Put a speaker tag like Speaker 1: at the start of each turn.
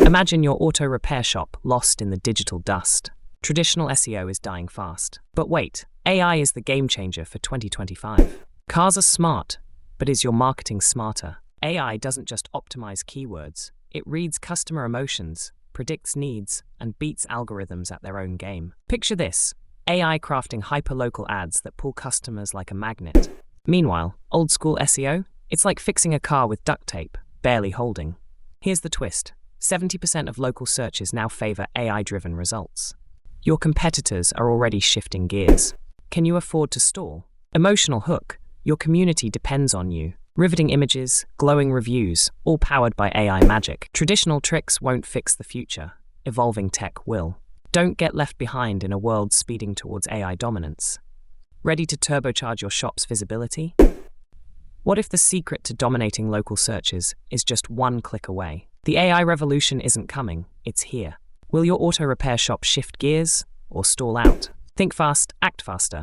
Speaker 1: Imagine your auto repair shop lost in the digital dust. Traditional SEO is dying fast. But wait, AI is the game changer for 2025. Cars are smart, but is your marketing smarter? AI doesn't just optimize keywords. It reads customer emotions, predicts needs, and beats algorithms at their own game. Picture this: AI crafting hyperlocal ads that pull customers like a magnet. Meanwhile, old school SEO? It's like fixing a car with duct tape, barely holding. Here's the twist: 70% of local searches now favor AI-driven results. Your competitors are already shifting gears. Can you afford to stall? Emotional hook: your community depends on you. Riveting images, glowing reviews, all powered by AI magic. Traditional tricks won't fix the future. Evolving tech will. Don't get left behind in a world speeding towards AI dominance. Ready to turbocharge your shop's visibility? What if the secret to dominating local searches is just one click away? The AI revolution isn't coming, it's here. Will your auto repair shop shift gears or stall out? Think fast, act faster.